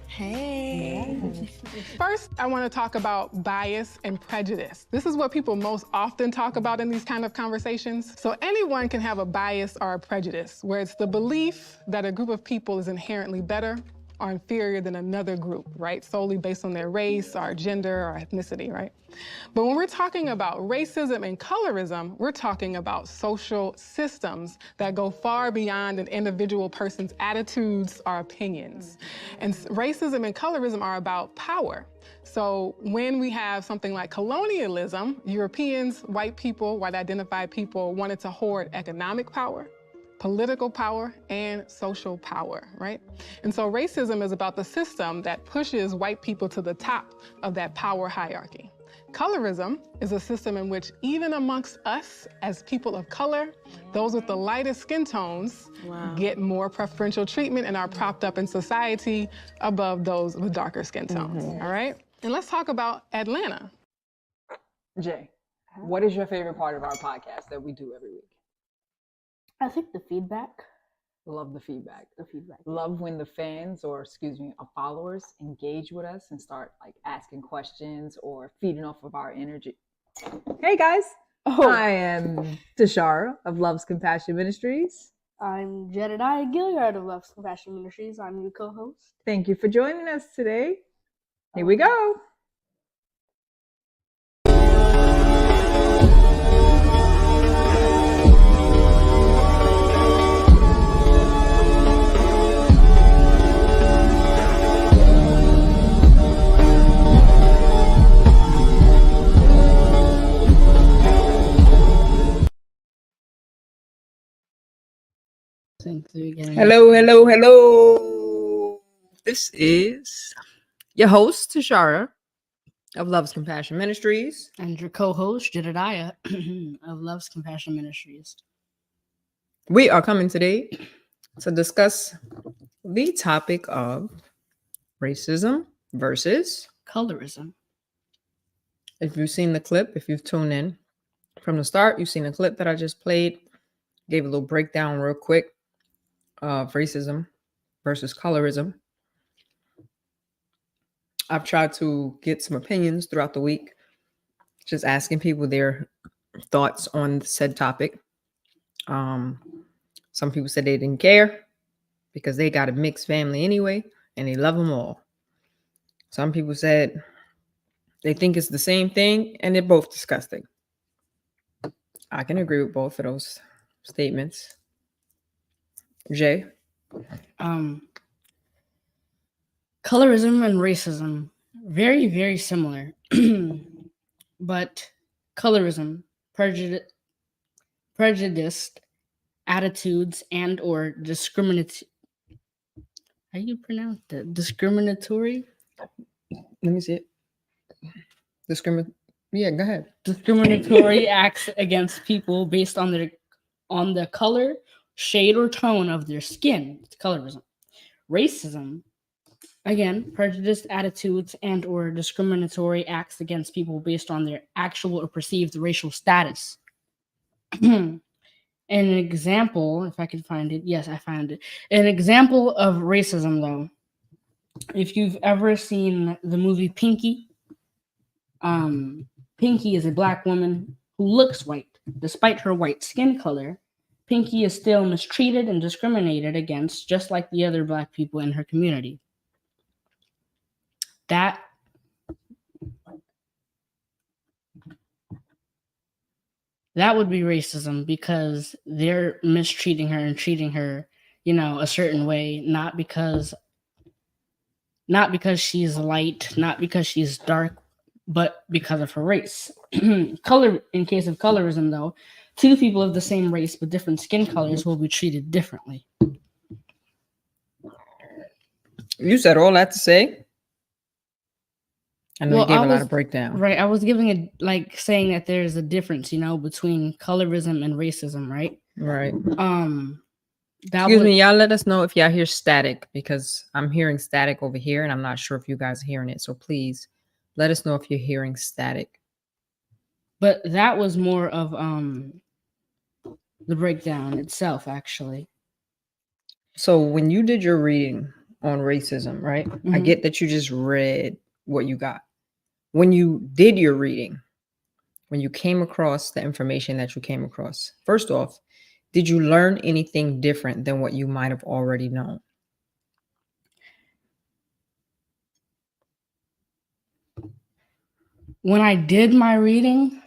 Hey. First, I want to talk about bias and prejudice. This is what people most often talk about in these kind of conversations. So anyone can have a bias or a prejudice, where it's the belief that a group of people is inherently better or inferior than another group, right? Solely based on their race or gender or ethnicity, right? But when we're talking about racism and colorism, we're talking about social systems that go far beyond an individual person's attitudes or opinions. And racism and colorism are about power. So when we have something like colonialism, Europeans, white people, white identified people wanted to hoard economic power, political power, and social power, right? And so racism is about the system that pushes white people to the top of that power hierarchy. Colorism is a system in which even amongst us as people of color, those with the lightest skin tones get more preferential treatment and are propped up in society above those with darker skin tones, all right? And let's talk about Atlanta. Jay, what is your favorite part of our podcast that we do every week? I think the feedback. Love the feedback. The feedback. Love when the fans, or excuse me, our followers engage with us and start like asking questions or feeding off of our energy. Hey guys, I am Tashara of Love's Compassion Ministries. I'm Jedediah Gilliard of Love's Compassion Ministries. I'm your co-host. Thank you for joining us today. Here we go. Hello. This is your host, Tashara of Love's Compassion Ministries. And your co-host, Jedediah of Love's Compassion Ministries. We are coming today to discuss the topic of racism versus colorism. If you've seen the clip, if you've tuned in from the start, you've seen a clip that I just played. Gave a little breakdown real quick of racism versus colorism. I've tried to get some opinions throughout the week, just asking people their thoughts on said topic. Some people said they didn't care because they got a mixed family anyway, and they love them all. Some people said they think it's the same thing, and they're both disgusting. I can agree with both of those statements. Jay? Colorism and racism, very, very similar. But colorism, prejudiced attitudes and or discriminatory. How do you pronounce that? Discriminatory? Let me see it. Yeah, go ahead. Discriminatory acts against people based on the color, shade, or tone of their skin. It's colorism. Racism, again, prejudiced attitudes and or discriminatory acts against people based on their actual or perceived racial status. An example, if I could find it. Yes, I found it. An example of racism, though, if you've ever seen the movie Pinky, Pinky is a black woman who looks white. Despite her white skin color, Pinky is still mistreated and discriminated against, just like the other black people in her community. That would be racism because they're mistreating her and treating her, a certain way, not because she's light, not because she's dark, but because of her race. In case of colorism, though, two people of the same race but different skin colors will be treated differently. You said all that to say? I know Well, you gave I a lot was of breakdown. right. I was giving a like saying that there's a difference, between colorism and racism, right? Right. That Excuse was me, y'all let us know if y'all hear static because I'm hearing static over here and I'm not sure if you guys are hearing it. So please let us know if you're hearing static. but that was more of the breakdown itself, actually. So when you did your reading on racism, right? I Mhm. get that you just read what you got. When you did your reading, when you came across the information that you came across, first off, did you learn anything different than what you might have already known? When I did my reading,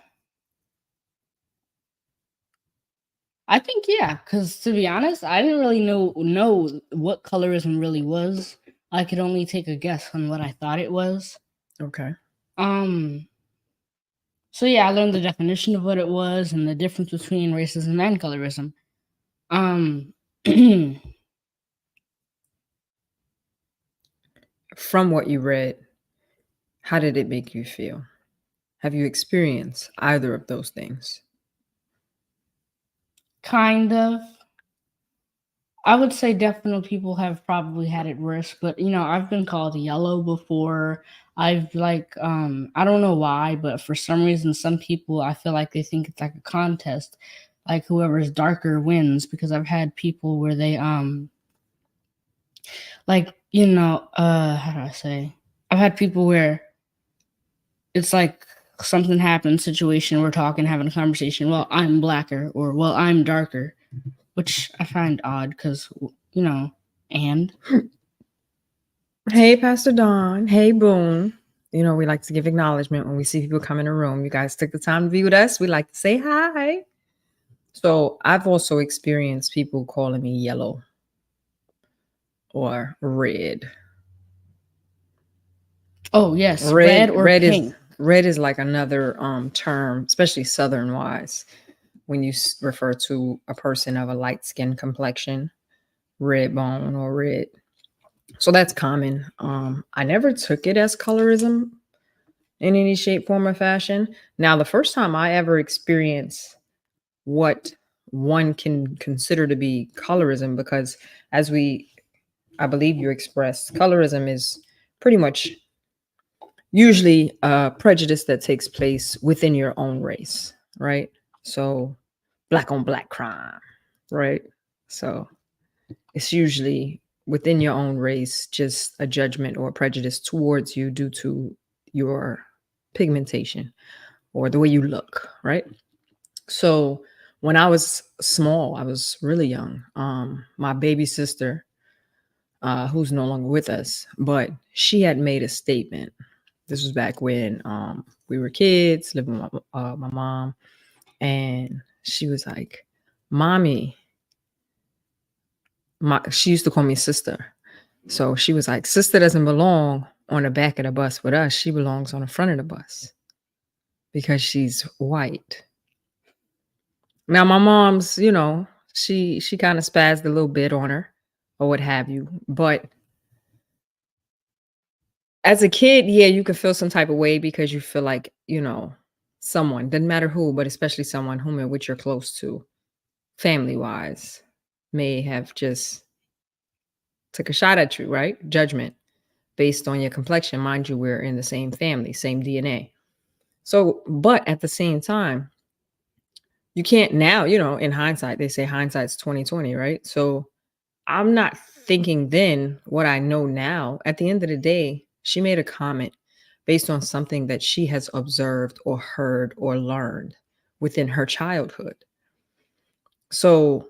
I think yeah, because to be honest, I didn't really know what colorism really was. I could only take a guess on what I thought it was. Okay. So yeah, I learned the definition of what it was and the difference between racism and colorism. From what you read, how did it make you feel? Have you experienced either of those things? Kind of. I would say definitely people have probably had it worse, but I've been called yellow before. I've I don't know why, but for some reason some people I feel like they think it's like a contest. Like whoever's darker wins because I've had people where they how do I say? I've had people where it's like something happens, situation, we're talking, having a conversation. Well, I'm blacker or well, I'm darker, which I find odd because and Hey, Pastor Dawn. Hey, Boone. We like to give acknowledgement when we see people come in the room. You guys took the time to be with us. We like to say hi. So I've also experienced people calling me yellow or red. oh yes, red or pink. Red is like another term, especially Southern wise, when you refer to a person of a light skin complexion, red bone or red. So that's common. I never took it as colorism in any shape, form, or fashion. Now, the first time I ever experienced what one can consider to be colorism, because I believe you expressed, colorism is pretty much usually a prejudice that takes place within your own race, right? So black on black crime, right? So it's usually within your own race, just a judgment or a prejudice towards you due to your pigmentation or the way you look, right? So when I was small, I was really young. My baby sister, who's no longer with us, but she had made a statement. This was back when we were kids, living with my mom, and she was like, "Mommy," she used to call me sister. So she was like, "Sister doesn't belong on the back of the bus with us. She belongs on the front of the bus because she's white." Now my mom's, she kind of spazzed a little bit on her or what have you. But as a kid, yeah, you could feel some type of way because you feel like, someone, doesn't matter who, but especially someone whom in which you're close to, family wise, may have just took a shot at you, right? Judgment based on your complexion. Mind you, we're in the same family, same DNA. So, but at the same time, you can't now, in hindsight, they say hindsight's 2020, right? So I'm not thinking then what I know now. At the end of the day, she made a comment based on something that she has observed or heard or learned within her childhood. So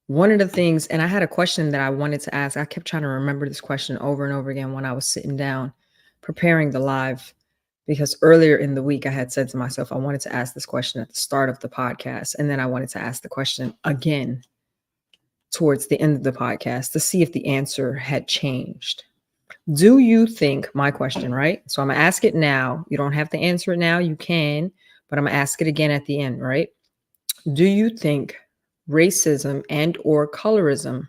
one of the things, and I had a question that I wanted to ask. I kept trying to remember this question over and over again when I was sitting down preparing the live, because earlier in the week I had said to myself, I wanted to ask this question at the start of the podcast. And then I wanted to ask the question again towards the end of the podcast to see if the answer had changed. Do you think, my question, right? So I'm gonna ask it now. You don't have to answer it now. You can, but I'm going to ask it again at the end, right? Do you think racism and or colorism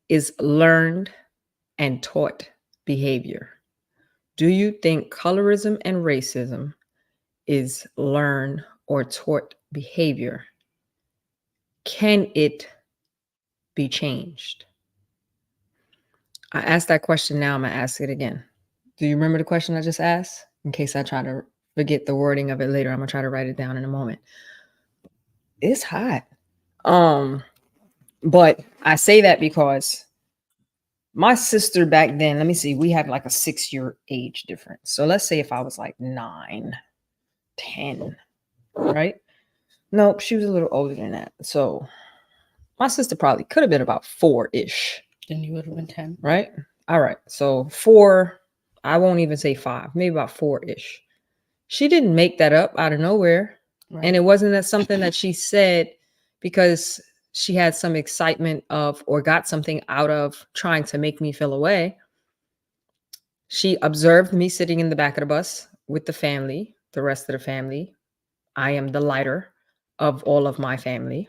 is learned and taught behavior? Do you think colorism and racism is learned or taught behavior? Can it be changed? I asked that question now. I'm going to ask it again. Do you remember the question I just asked? In case I try to forget the wording of it later, I'm going to try to write it down in a moment. It's hot. But I say that because my sister back then, let me see, we had like a 6-year age difference. So let's say if I was like 9, 10, right? Nope, she was a little older than that. So my sister probably could have been about 4-ish. Then you would have been 10. Right? All right. So 4, I won't even say 5, maybe about 4-ish. She didn't make that up out of nowhere. Right. And it wasn't that something that she said because she had some excitement of or got something out of trying to make me feel away. She observed me sitting in the back of the bus with the family, the rest of the family. I am the lighter of all of my family.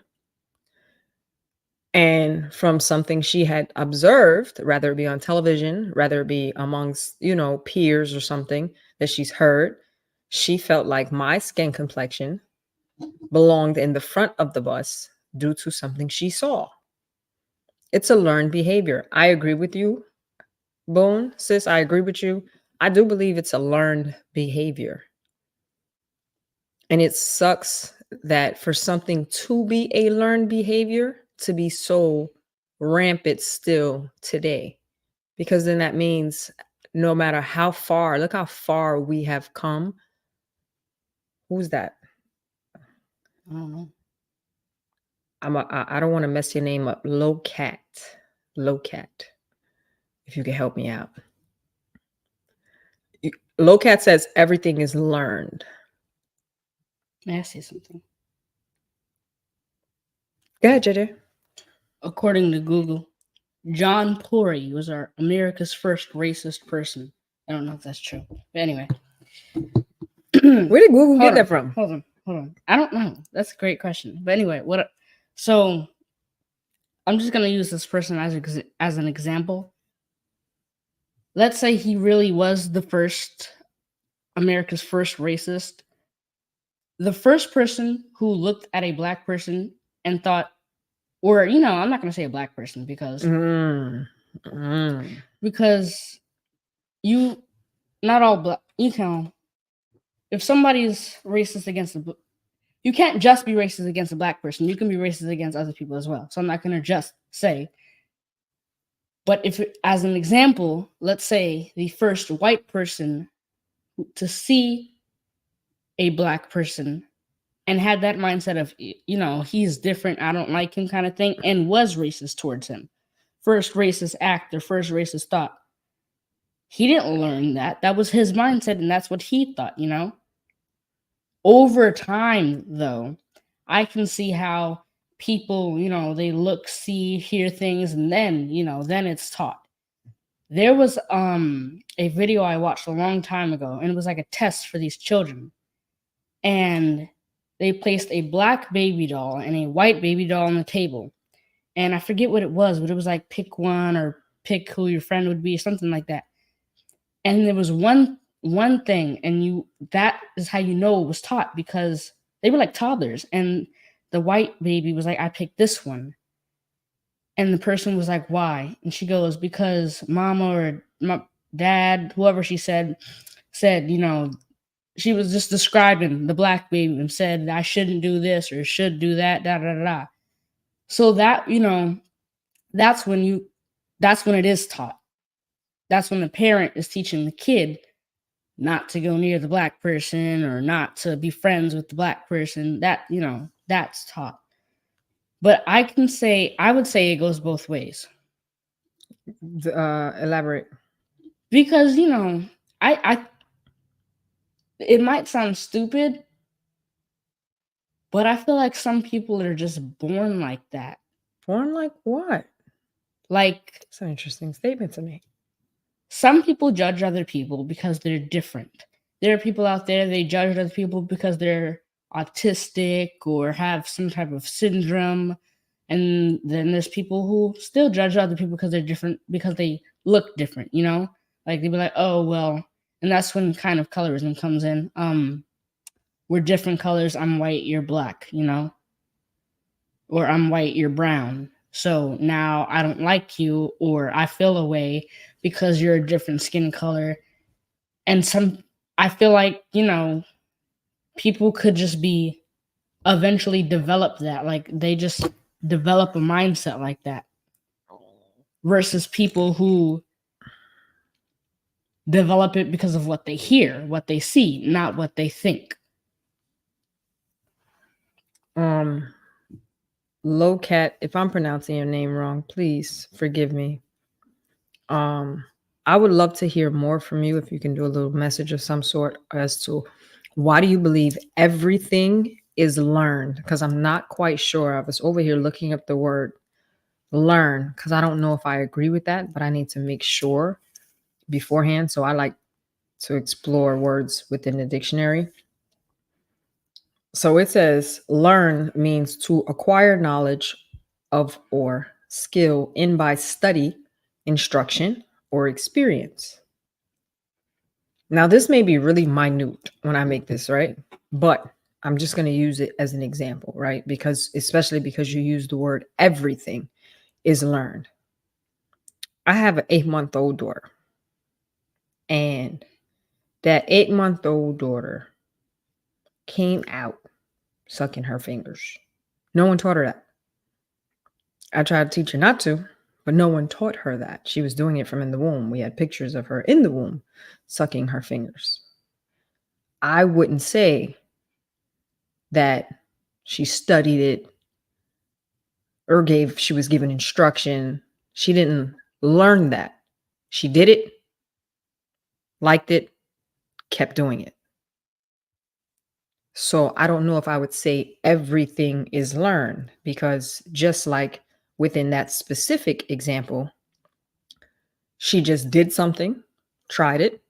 And from something she had observed, rather it be on television, rather it be amongst, peers or something that she's heard, she felt like my skin complexion belonged in the front of the bus due to something she saw. It's a learned behavior. I agree with you, Boone, sis, I agree with you. I do believe it's a learned behavior. And it sucks that for something to be a learned behavior, to be so rampant still today, because then that means no matter how far, look how far we have come. Who's that? I don't know. I don't want to mess your name up. Low cat. If you can help me out. Low cat says everything is learned. May I say something? Go ahead, JJ. According to Google, John Tory was America's first racist person. I don't know if that's true. But anyway. Where did Google get that from? Hold on. I don't know. That's a great question. But anyway, so I'm just going to use this person as an example. Let's say he really was America's first racist. The first person who looked at a black person and thought, or, I'm not going to say a black person because not all black, if somebody's racist against you can't just be racist against a black person. You can be racist against other people as well. So I'm not going to just say. But as an example, let's say the first white person to see a black person and had that mindset of, he's different, I don't like him kind of thing, and was racist towards him. First racist act or first racist thought. He didn't learn that. That was his mindset, and that's what he thought, Over time, though, I can see how people, they look, see, hear things, and then, then it's taught. There was a video I watched a long time ago, and it was like a test for these children. And they placed a black baby doll and a white baby doll on the table. And I forget what it was, but it was like pick one or pick who your friend would be, something like that. And there was one thing, and that is how it was taught, because they were like toddlers. And the white baby was like, I picked this one. And the person was like, why? And she goes, because mama or dad, whoever she said, she was just describing the black baby and said, I shouldn't do this or should do that, da, da, da, da. So that, that's when it is taught. That's when the parent is teaching the kid not to go near the black person or not to be friends with the black person. That, that's taught. But I would say it goes both ways. Elaborate. Because, it might sound stupid, but I feel like some people are just born like that. Born like what? Like, it's an interesting statement to me. Some people judge other people because they're different. there are people out there, they judge other people because they're autistic or have some type of syndrome. And then there's people who still judge other people because they're different, because they look different, you know? Like they'd be like, oh, well, and that's when kind of colorism comes in. We're different colors. I'm white, you're black, you know? Or I'm white, you're brown. So now I don't like you, or I feel away because you're a different skin color. And I feel like, you know, people could just be eventually develop that. Like they just develop a mindset like that. Versus people who develop it because of what they hear, what they see, not what they think. Lowcat, if I'm pronouncing your name wrong, please forgive me. I would love to hear more from you if you can do a little message of some sort as to why do you believe everything is learned? Because I'm not quite sure. I was over here looking up the word learn because I don't know if I agree with that, but I need to make sure beforehand. So I like to explore words within the dictionary. So it says learn means to acquire knowledge of or skill in by study, instruction, or experience. Now, this may be really minute when I make this, right? But I'm just going to use it as an example, right? Because especially because you use the word everything is learned. I have an 8-month-old daughter, and that 8-month-old daughter came out sucking her fingers. No one taught her that. I tried to teach her not to, but no one taught her that. She was doing it from in the womb. We had pictures of her in the womb sucking her fingers. I wouldn't say that she studied it or she was given instruction. She didn't learn that. She did it, liked it, kept doing it. So I don't know if I would say everything is learned, because just like within that specific example, she just did something, tried it,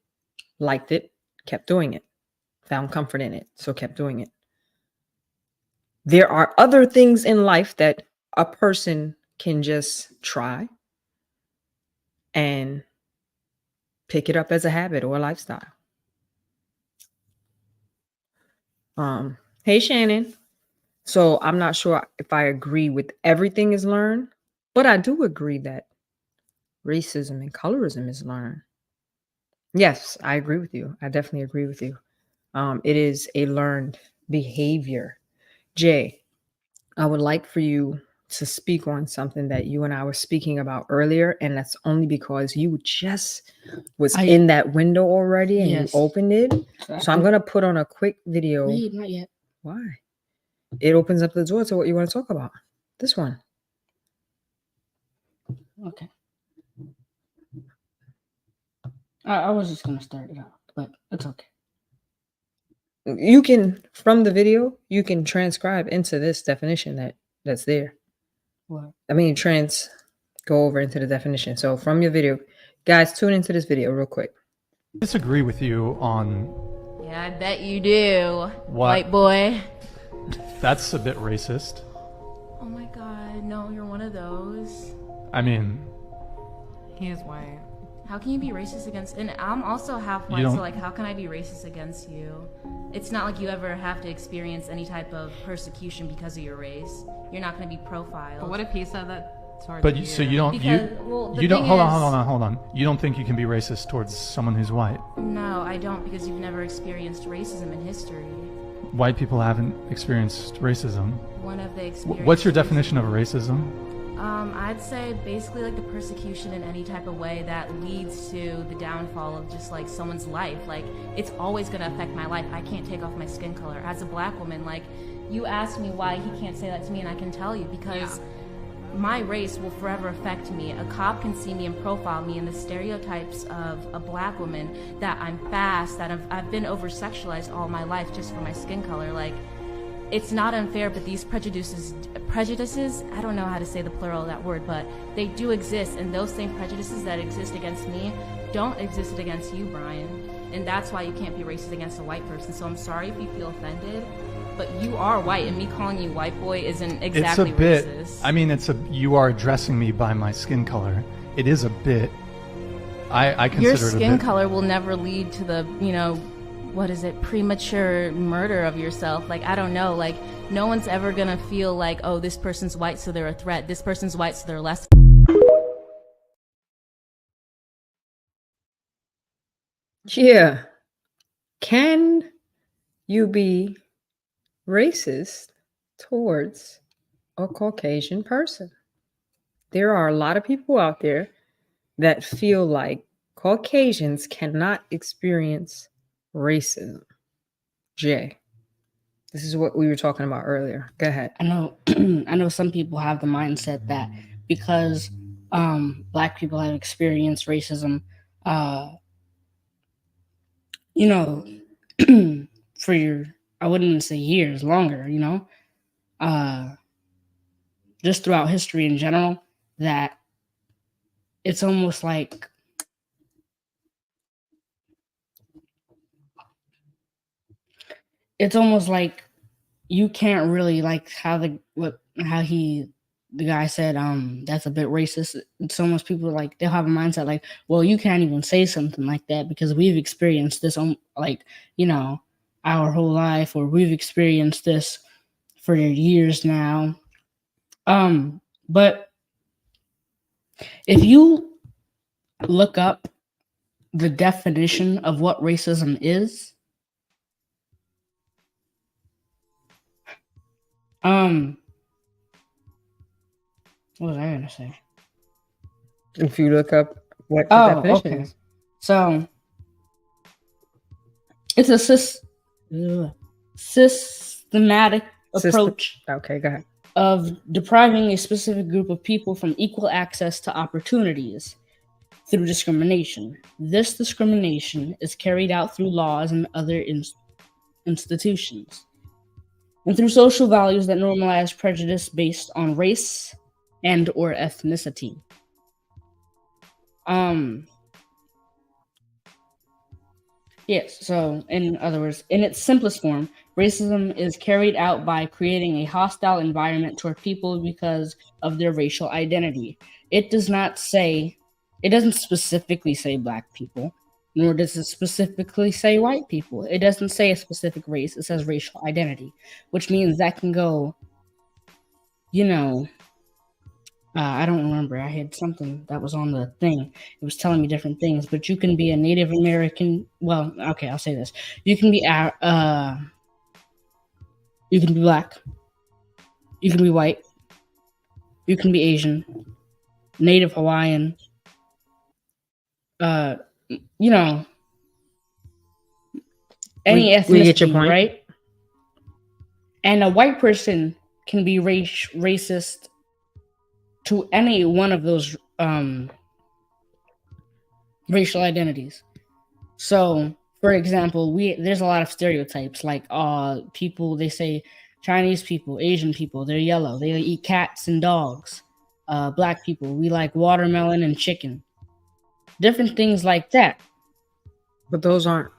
liked it, kept doing it, found comfort in it, so kept doing it. There are other things in life that a person can just try and pick it up as a habit or a lifestyle. Hey, Shannon. So I'm not sure if I agree with everything is learned, but I do agree that racism and colorism is learned. Yes, I agree with you. I definitely agree with you. It is a learned behavior. Jay, I would like for you to speak on something that you and I were speaking about earlier, and that's only because you just was in that window already and you opened it. Exactly. So I'm going to put on a quick video. Wait, not yet. Why? It opens up the door to what you want to talk about. This one. Okay. I was just going to start it out, but it's okay. You can, from the video, you can transcribe into this definition that's there. What? I mean, go over into the definition. So from your video, guys, tune into this video real quick. I disagree with you on... Yeah, I bet you do, what? White boy. That's a bit racist. Oh my god, no, you're one of those. I mean... He is white. How can you be racist against... And I'm also half white, so like, how can I be racist against you? It's not like you ever have to experience any type of persecution because of your race. You're not going to be profiled. But what if he said that towards But you? so you don't... Because, you don't... Hold on. You don't think you can be racist towards someone who's white? No, I don't, because you've never experienced racism in history. White people haven't experienced racism. One of the experiences... What's your definition of racism? I'd say basically like the persecution in any type of way that leads to the downfall of just like someone's life. Like, it's always going to affect my life. I can't take off my skin color. As a black woman, like, you asked me why he can't say that to me, and I can tell you because my race will forever affect me. A cop can see me and profile me in the stereotypes of a black woman, that I'm fast, that I've been over-sexualized all my life just for my skin color. Like, it's not unfair, but these prejudices, I don't know how to say the plural of that word, but they do exist, and those same prejudices that exist against me don't exist against you, Brian. and that's why you can't be racist against a white person. So I'm sorry if you feel offended, but you are white, and me calling you white boy isn't exactly It's a bit. racist. I mean, you are addressing me by my skin color. It is a bit. I consider Your it a skin bit. color will never lead to the, what is it, premature murder of yourself. Like, I don't know. Like, no one's ever gonna feel like, oh, this person's white, so they're a threat. This person's white, so they're less. Yeah. Can you be racist towards a Caucasian person? There are a lot of people out there that feel like Caucasians cannot experience racism. Jay, this is what we were talking about earlier. Go ahead. I know I know some people have the mindset that because black people have experienced racism, you know, for I wouldn't even say years, longer, just throughout history in general, that it's almost like you can't really, like, the guy said, that's a bit racist. It's almost people like they'll have a mindset like, well, you can't even say something like that because we've experienced this our whole life, or we've experienced this for years now. But if you look up the definition of what racism is, what was I gonna say? If you look up what the definition is. So it's a systematic approach Okay, go ahead. of depriving a specific group of people from equal access to opportunities through discrimination. This discrimination is carried out through laws and other institutions, and through social values that normalize prejudice based on race and or ethnicity. Yes, so in other words, in its simplest form, racism is carried out by creating a hostile environment toward people because of their racial identity. It doesn't specifically say black people, nor does it specifically say white people. It doesn't say a specific race, it says racial identity, which means that can go, I don't remember. I had something that was on the thing. It was telling me different things, but you can be a Native American. Well, okay, I'll say this. You can be you can be black. You can be white. You can be Asian, Native Hawaiian. Any ethnicity, we get your point. right? And a white person can be racist to any one of those racial identities. So, for example, there's a lot of stereotypes, like people, they say Chinese people, Asian people, they're yellow, they eat cats and dogs. Black people, we like watermelon and chicken. Different things like that. But those aren't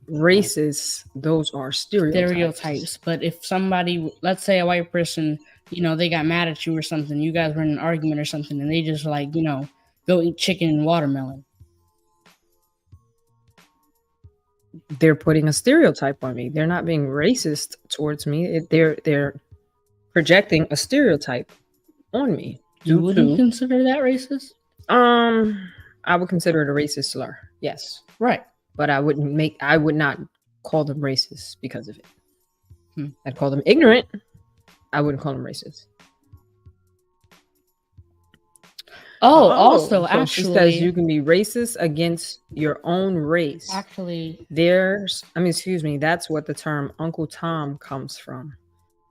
races, those are stereotypes. But if somebody, let's say a white person, they got mad at you or something, you guys were in an argument or something, and they just go eat chicken and watermelon. They're putting a stereotype on me. They're not being racist towards me. They're projecting a stereotype on me. You wouldn't consider that racist? I would consider it a racist slur. Yes. Right. But I would not call them racist because of it. I'd call them ignorant. I wouldn't call them racist. Also, so actually, she says you can be racist against your own race. Actually, that's what the term Uncle Tom comes from.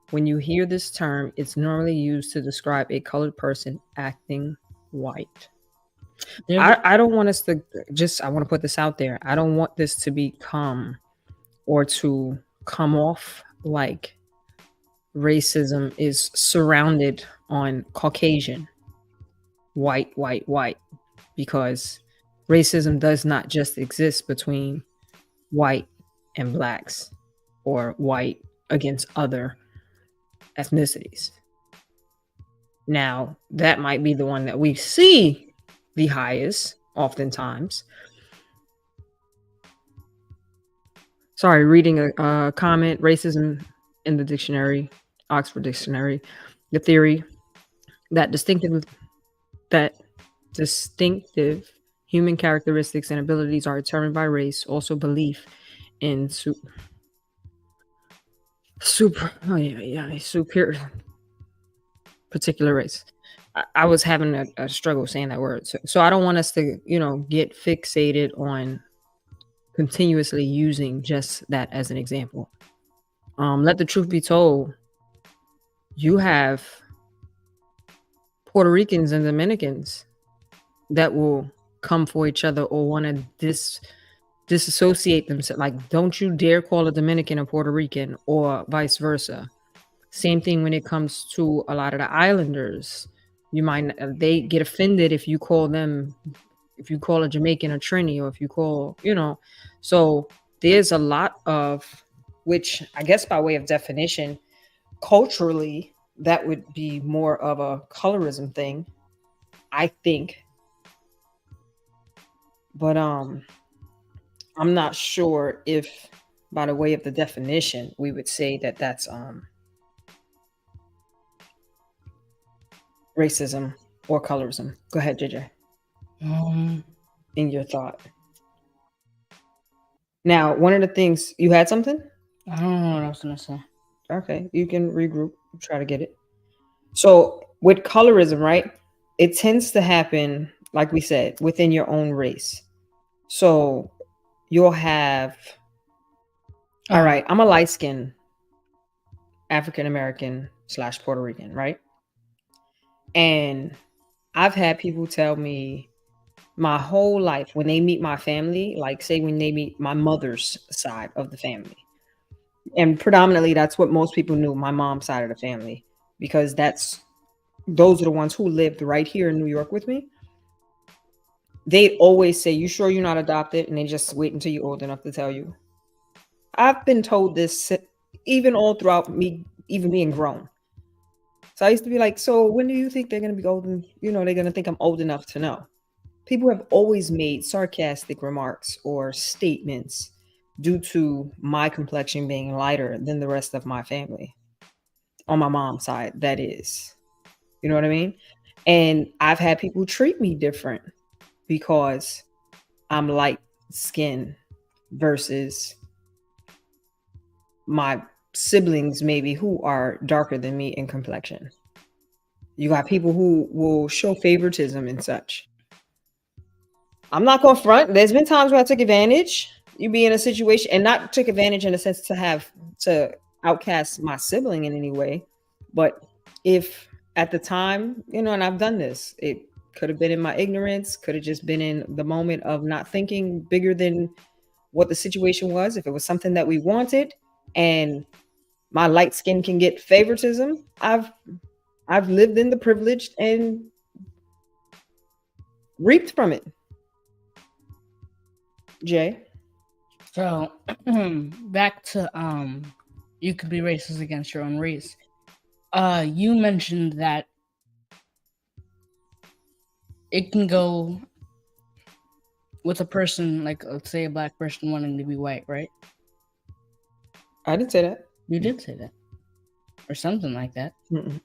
When you hear this term, it's normally used to describe a colored person acting white. I don't want us to I want to put this out there. I don't want this to become or to come off like racism is surrounded on Caucasian, white, because racism does not just exist between white and blacks or white against other ethnicities. Now, that might be the one that we see the highest oftentimes. Sorry, reading a comment, racism in the dictionary, Oxford Dictionary, the theory that distinctive human characteristics and abilities are determined by race, also belief in superior particular race. I was having a struggle saying that word. So I don't want us to, get fixated on continuously using just that as an example. Let the truth be told, you have Puerto Ricans and Dominicans that will come for each other or want to disassociate themselves. Like, don't you dare call a Dominican a Puerto Rican or vice versa. Same thing when it comes to a lot of the islanders. They get offended if you call a Jamaican a Trini, or if you call, so there's a lot of, which I guess by way of definition, culturally, that would be more of a colorism thing, I think. But I'm not sure if by the way of the definition, we would say that that's racism or colorism. Go ahead, JJ. In your thought. Now, one of the things, you had something? I don't know what I was gonna say. Okay, you can regroup, try to get it. So with colorism, right, it tends to happen, like we said, within your own race. So you'll have, all right, I'm a light-skinned African-American / Puerto Rican, right? And I've had people tell me my whole life, when they meet my family, like say when they meet my mother's side of the family, and predominantly that's what most people knew, my mom's side of the family, because those are the ones who lived right here in New York with me. They always say, "You sure you're not adopted?" And they just wait until you're old enough to tell you. I've been told this even all throughout me even being grown. So I used to be like, so when do you think they're going to be old and, they're going to think I'm old enough to know? People have always made sarcastic remarks or statements due to my complexion being lighter than the rest of my family. On my mom's side, that is. You know what I mean? And I've had people treat me different because I'm light skinned versus my siblings maybe who are darker than me in complexion. You got people who will show favoritism and such. I'm not going to front. There's been times where I took advantage. You be in a situation, and not took advantage in a sense to outcast my sibling in any way. But if at the time, and I've done this, it could have been in my ignorance, could have just been in the moment of not thinking bigger than what the situation was. If it was something that we wanted and my light skin can get favoritism, I've lived in the privilege and reaped from it. Jay? So back to you could be racist against your own race. You mentioned that it can go with a person, like let's say a black person wanting to be white, right? I didn't say that. You did say that. Or something like that. Mm-mm.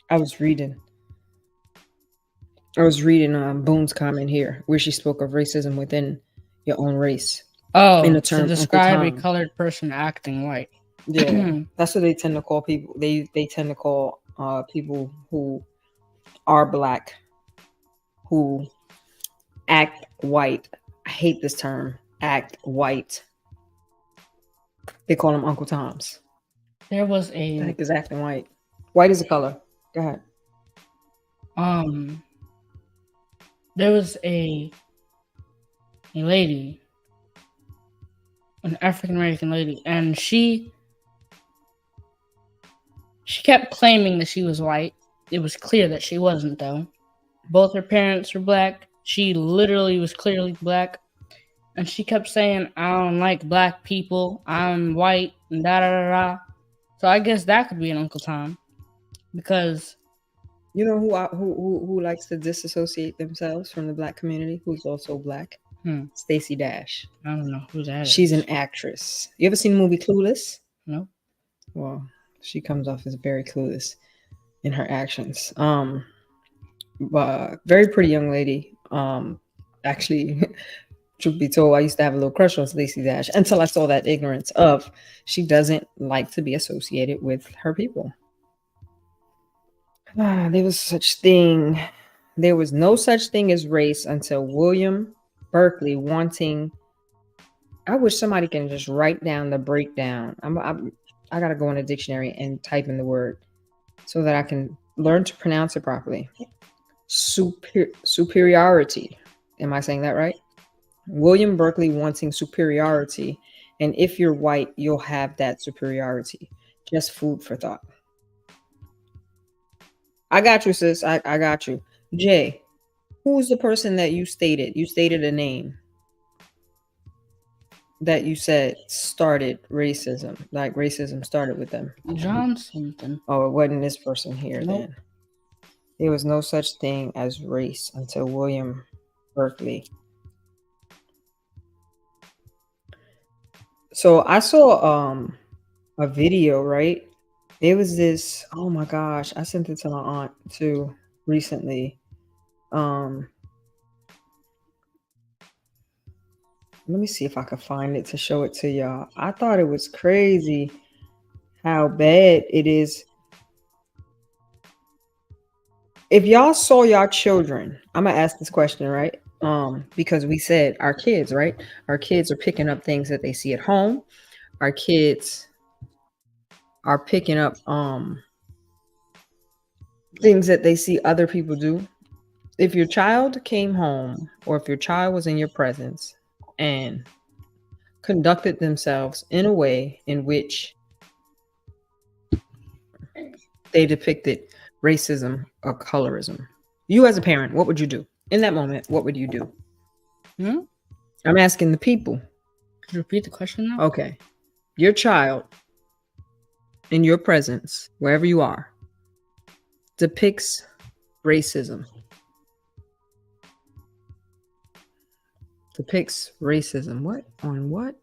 I was reading Boone's comment here, where she spoke of racism within your own race. Oh, in the term to describe a colored person acting white. Yeah, that's what they tend to call people. They tend to call people who are black, who act white. I hate this term, act white. They call them Uncle Toms. There was a... The heck is acting white? White is a color. Go ahead. There was a lady, an African American lady, and she kept claiming that she was white. It was clear that she wasn't, though. Both her parents were black. She literally was clearly black. and she kept saying, "I don't like black people. I'm white," and da da da da. So I guess that could be an Uncle Tom, because You know who likes to disassociate themselves from the black community? Who's also black? Stacey Dash. I don't know who that is. She's an actress. You ever seen the movie Clueless? No. Well, she comes off as very clueless in her actions. But very pretty young lady. Actually, truth be told, I used to have a little crush on Stacey Dash until I saw that ignorance of she doesn't like to be associated with her people. There was no such thing as race until William Berkeley wanting. I wish somebody can just write down the breakdown. I gotta go in a dictionary and type in the word so that I can learn to pronounce it properly. Superiority. Am I saying that right? William Berkeley wanting superiority, and if you're white, you'll have that superiority. Just food for thought. I got you, sis. I got you. Jay, who's the person that you stated? You stated a name that you said started racism. Like racism started with them. John something. Oh, it wasn't this person here Nope. then. There was no such thing as race until William Berkeley. So I saw a video, right? It was this, oh my gosh, I sent it to my aunt too recently. Let me see if I can find it to show it to y'all. I thought it was crazy how bad it is. If y'all saw y'all children, I'm gonna ask this question, right? Because we said our kids, right? Our kids are picking up things that they see at home. Our kids are picking up things that they see other people do. If your child came home, or if your child was in your presence and conducted themselves in a way in which they depicted racism or colorism, you as a parent, what would you do in that moment? What would you do? I'm asking the people. Could you repeat the question now? Okay. Your child in your presence, wherever you are, depicts racism. Depicts racism. What? On what?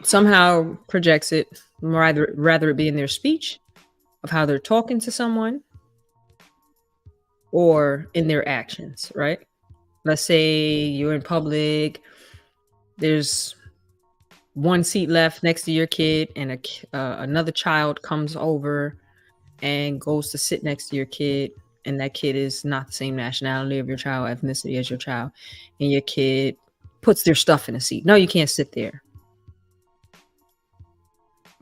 Somehow projects it, rather it be in their speech of how they're talking to someone, or in their actions, right? Let's say you're in public, there's one seat left next to your kid, and another child comes over and goes to sit next to your kid, and that kid is not the same nationality of your child, ethnicity as your child, and your kid puts their stuff in a seat. No, you can't sit there.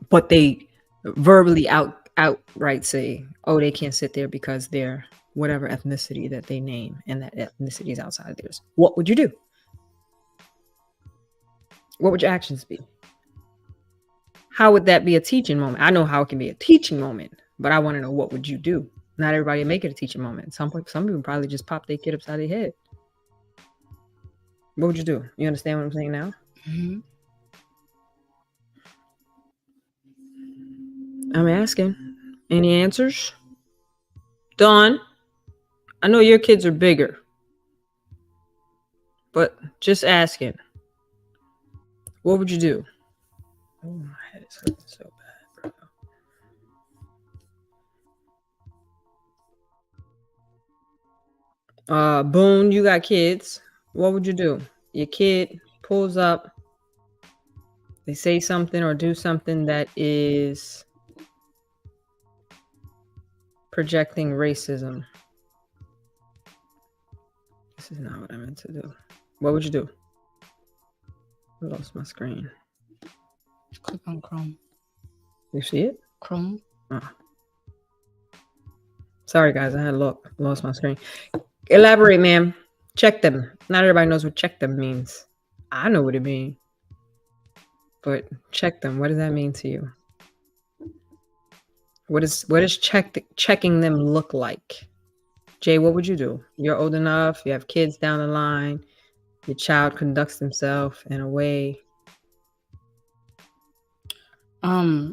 But they verbally outright say, oh, they can't sit there because they're whatever ethnicity that they name, and that ethnicity is outside of theirs. What would you do? What would your actions be? How would that be a teaching moment? I know how it can be a teaching moment, but I want to know, what would you do? Not everybody make it a teaching moment. Some people probably just pop their kid upside their head. What would you do? You understand what I'm saying now? Mm-hmm. I'm asking. Any answers? Dawn, I know your kids are bigger, but just asking. What would you do? Oh, my head is hurting so bad, bro. Boone, you got kids. What would you do? Your kid pulls up. They say something or do something that is projecting racism. This is not what I meant to do. What would you do? I lost my screen. Click on Chrome. You see it? Chrome. Oh. Sorry, guys. I had lost my screen. Elaborate, ma'am. Check them. Not everybody knows what check them means. I know what it means. But check them. What does that mean to you? What does checking them look like? Jay, what would you do? You're old enough, you have kids down the line, your child conducts himself in a way.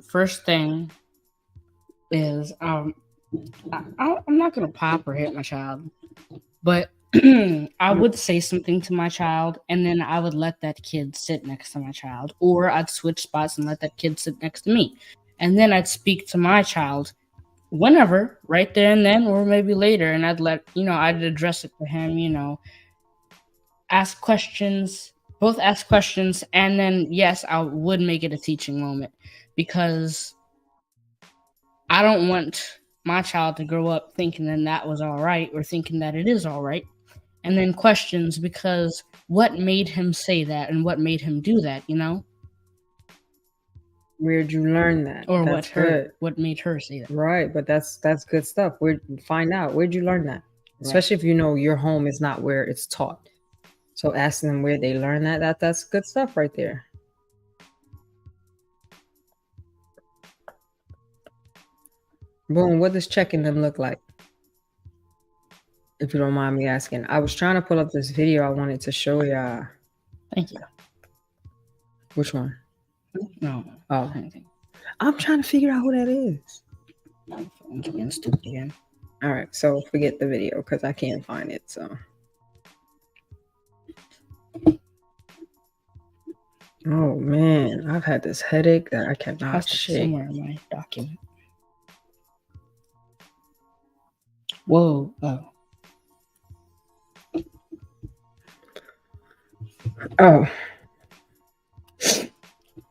First thing is I'm not gonna pop or hit my child, but I would say something to my child, and then I would let that kid sit next to my child, or I'd switch spots and let that kid sit next to me, and then I'd speak to my child whenever, right there and then, or maybe later, and I'd address it to him, ask questions, both ask questions, and then yes, I would make it a teaching moment because I don't want my child to grow up thinking that was all right or thinking that it is all right. And then questions because what made him say that and what made him do that, Where'd you learn that? or That's good. what made her say that. Right, but that's good stuff. Find out where'd you learn that, especially if you know your home is not where it's taught. So asking them where they learn that's good stuff right there. Boom, what does checking them look like? If you don't mind me asking. I was trying to pull up this video I wanted to show y'all. Thank you. Which one? No. Oh. Anything. I'm trying to figure out who that is. My phone's being stupid again. All right, so forget the video because I can't find it. So. Oh man, I've had this headache that I cannot That's shake. somewhere in my document. Whoa. Oh.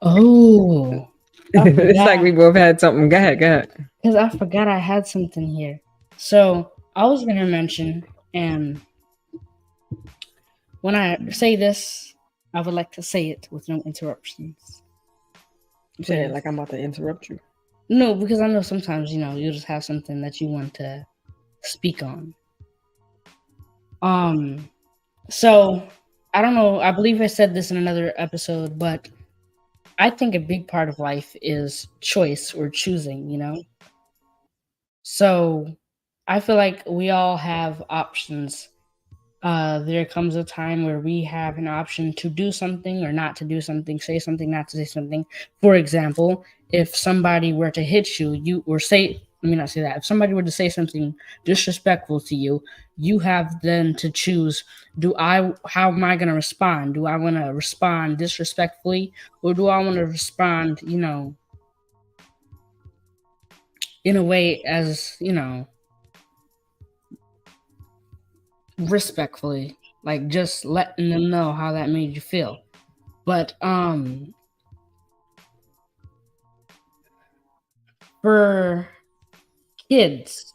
Oh. It's like we both had something. Go ahead. Because I forgot I had something here. So I was going to mention, and when I say this, I would like to say it with no interruptions. Say it like I'm about to interrupt you. No, because I know sometimes, you just have something that you want to speak on. So I don't know. I believe I said this in another episode, but I think a big part of life is choice or choosing, So I feel like we all have options. There comes a time where we have an option to do something or not to do something, say something, not to say something. For example, if somebody were to hit you, let me not say that. If somebody were to say something disrespectful to you, you have then to choose, how am I going to respond? Do I want to respond disrespectfully, or do I want to respond, in a way as, respectfully, like just letting them know how that made you feel. But for kids,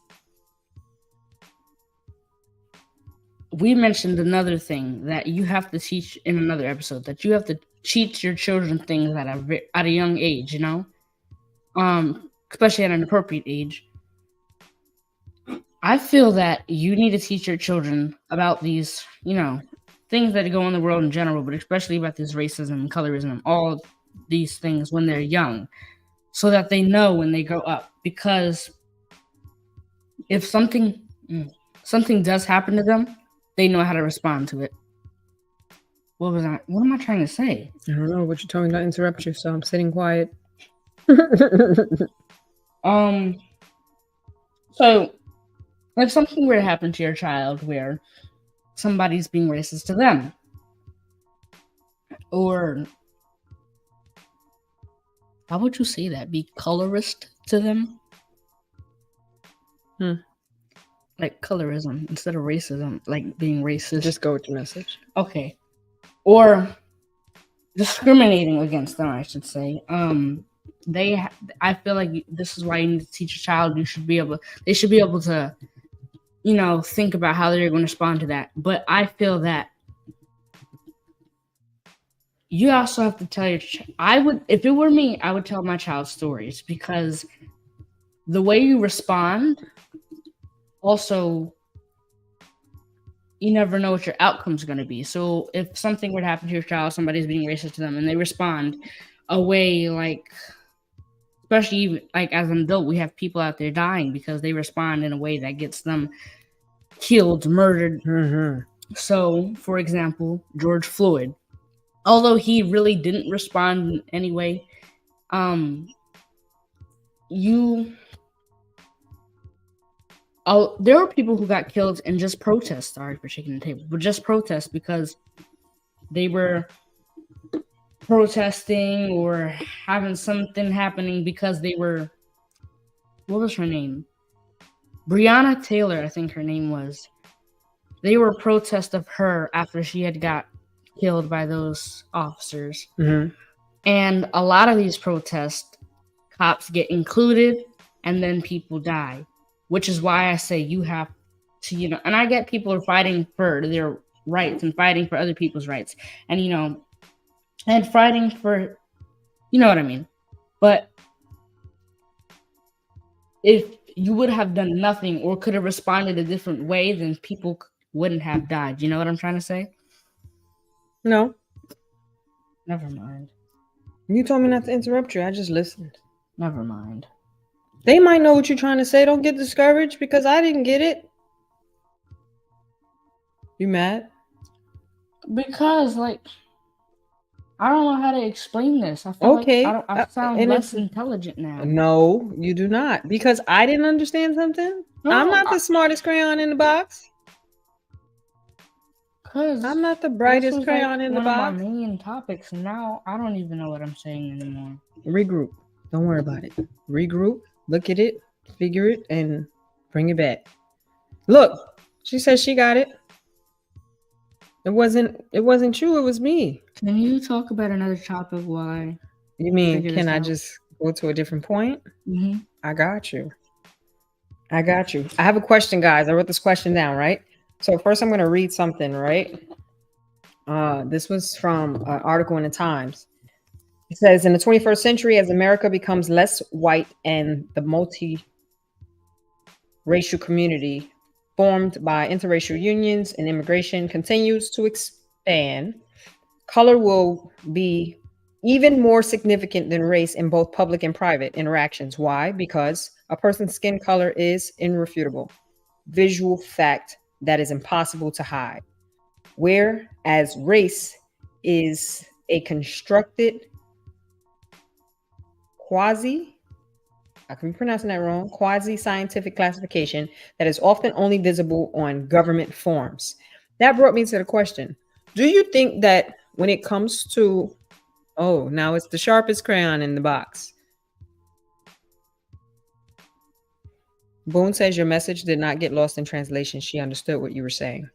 we mentioned another thing that you have to teach in another episode, that you have to teach your children things at a young age, especially at an appropriate age. I feel that you need to teach your children about these, things that go in the world in general, but especially about this racism, colorism, all these things when they're young, so that they know when they grow up. Because if something does happen to them, they know how to respond to it. What am I trying to say? I don't know, but you told me not to interrupt you, so I'm sitting quiet. So if something were to happen to your child where somebody's being racist to them, or how would you say that? Be colorist to them? Like colorism instead of racism, like being racist. Just go with your message. Okay. Or discriminating against them, I should say. I feel like this is why you need to teach a child. They should be able to, think about how they're going to respond to that. But I feel that you also have to tell your if it were me, I would tell my child stories, because the way you respond, also, you never know what your outcome's going to be. So if something would happen to your child, somebody's being racist to them, and they respond a way like, especially even like as an adult, we have people out there dying because they respond in a way that gets them killed, murdered. Mm-hmm. So, for example, George Floyd, although he really didn't respond in any way, you there were people who got killed in just protest. Sorry for shaking the table, but just protest because they were protesting or having something happening because they were. What was her name? Breonna Taylor, I think her name was. They were protest of her after she had got killed by those officers. Mm-hmm. And a lot of these protests, cops get included and then people die, which is why I say you have to, and I get people are fighting for their rights and fighting for other people's rights and, and fighting for, you know what I mean? But if you would have done nothing or could have responded a different way, then people wouldn't have died. You know what I'm trying to say? No, Never mind. you told me not to interrupt you. I just listened. Never mind. They might know what you're trying to say. Don't get discouraged because I didn't get it. You mad? Because, like, I don't know how to explain this. I feel Okay. like I sound and less it's- intelligent now. No, you do not. Because I didn't understand something. No, I'm not the smartest crayon in the box. Because I'm not the brightest crayon in the one of box. my main topics, and now I don't even know what I'm saying anymore. Regroup. Don't worry about it. Regroup. Look at it. Figure it and bring it back. Look, she said she got it. It wasn't you. It was me. Can you talk about another topic while I You mean figure can this I out? just go to a different point? Mm-hmm. I got you. I have a question, guys. I wrote this question down, right? So first I'm going to read something, right? This was from an article in the Times. It says, in the 21st century, as America becomes less white and the multi-racial community formed by interracial unions and immigration continues to expand, color will be even more significant than race in both public and private interactions. Why? Because a person's skin color is irrefutable, visual fact that is impossible to hide. Whereas race is a constructed I could be pronouncing that wrong, quasi-scientific classification that is often only visible on government forms. That brought me to the question. Do you think that when it comes to, oh, now it's the sharpest crayon in the box. Boone says your message did not get lost in translation. She understood what you were saying.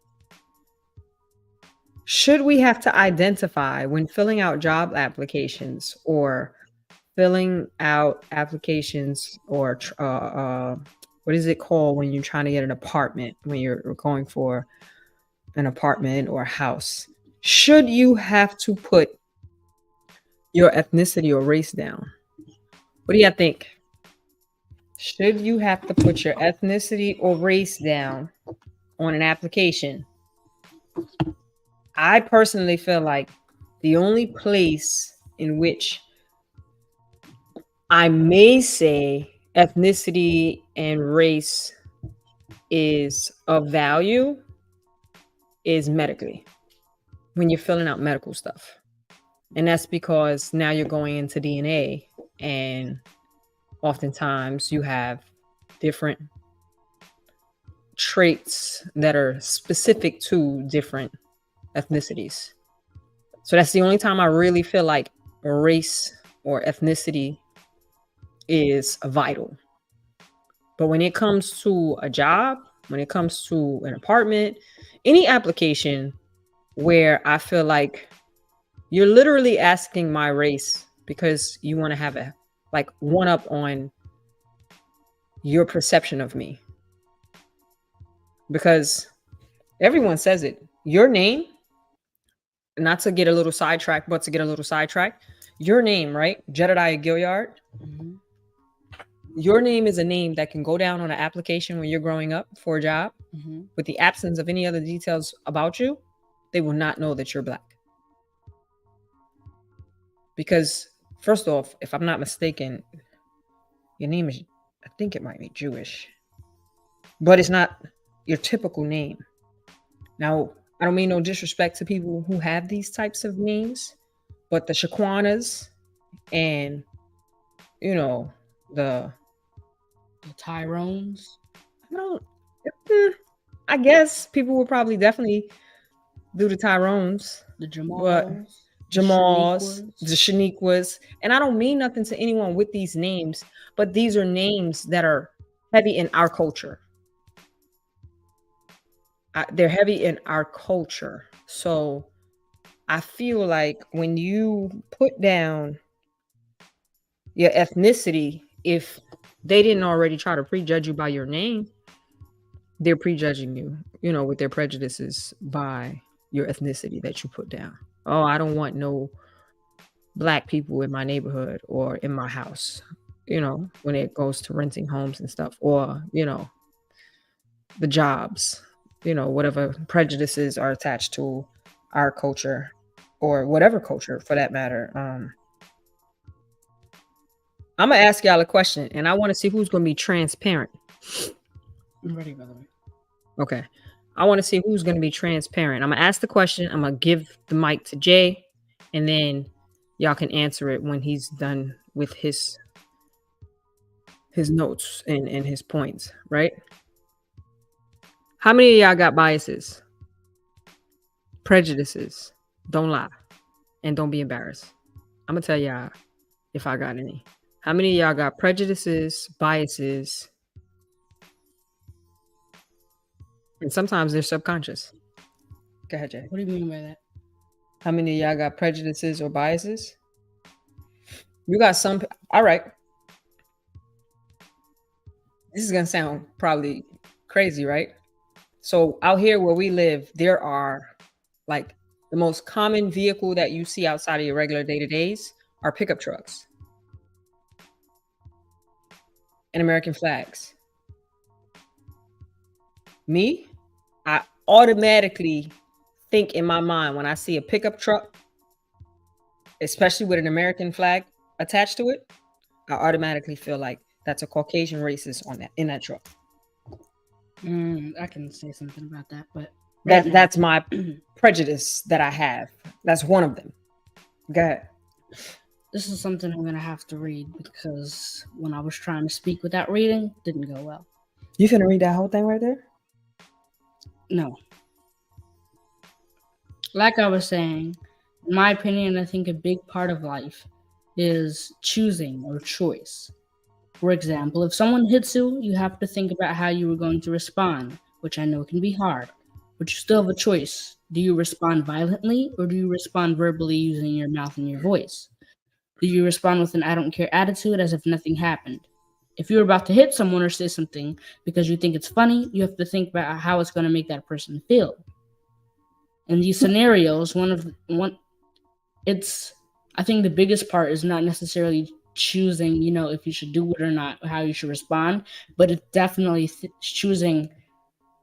Should we have to identify when filling out job applications or filling out applications or what is it called when you're trying to get an apartment, when you're going for an apartment or a house? Should you have to put your ethnicity or race down? What do you think? Should you have to put your ethnicity or race down on an application? I personally feel like the only place in which I may say ethnicity and race is of value is medically, when you're filling out medical stuff. And that's because now you're going into DNA, and oftentimes you have different traits that are specific to different ethnicities. So that's the only time I really feel like race or ethnicity is vital. But when it comes to a job, when it comes to an apartment, any application where I feel like you're literally asking my race because you want to have a one up on your perception of me. Because everyone says it. Your name, not to get a little sidetracked, but to get a little sidetracked, your name, right? Jedediah Gilliard. Mm-hmm. Your name is a name that can go down on an application when you're growing up for a job. Mm-hmm. With the absence of any other details about you, they will not know that you're Black. Because first off, if I'm not mistaken, your name is, I think it might be Jewish, but it's not your typical name. Now, I don't mean no disrespect to people who have these types of names, but the Shaquanas and you know the The Tyrones, I don't. mm, I guess people would probably definitely do the Tyrones, the but Jamals, Jamals, the Shaniquas. Shaniquas, and I don't mean nothing to anyone with these names, but these are names that are heavy in our culture. They're heavy in our culture, so I feel like when you put down your ethnicity, if they didn't already try to prejudge you by your name, they're prejudging you, with their prejudices by your ethnicity that you put down. Oh, I don't want no black people in my neighborhood or in my house, when it goes to renting homes and stuff, or, the jobs, whatever prejudices are attached to our culture or whatever culture for that matter. I'm gonna ask y'all a question and I want to see who's gonna be transparent. I'm ready, by the way. Okay. I want to see who's going to be transparent. I'm going to ask the question. I'm going to give the mic to Jay, and then y'all can answer it when he's done with his notes and his points, right? How many of y'all got biases? Prejudices? Don't lie. And don't be embarrassed. I'm going to tell y'all if I got any. How many of y'all got prejudices, biases, and sometimes they're subconscious? Go ahead, Jay. What do you mean by that? How many of y'all got prejudices or biases? You got some. All right. This is going to sound probably crazy, right? So out here where we live, there are like the most common vehicle that you see outside of your regular day-to-days are pickup trucks and American flags. Me, I automatically think in my mind when I see a pickup truck, especially with an American flag attached to it, I automatically feel like that's a Caucasian racist in that truck. I can say something about that, but That's my prejudice that I have. That's one of them. Go ahead. This is something I'm gonna have to read because when I was trying to speak without reading, it didn't go well. You finna read that whole thing right there? No. Like I was saying, in my opinion, I think a big part of life is choosing or choice. For example, if someone hits you, you have to think about how you were going to respond, which I know can be hard, but you still have a choice. Do you respond violently or do you respond verbally using your mouth and your voice? Do you respond with an I don't care attitude as if nothing happened? If you're about to hit someone or say something because you think it's funny, you have to think about how it's going to make that person feel. In these scenarios, I think the biggest part is not necessarily choosing, if you should do it or not, how you should respond, but it's definitely choosing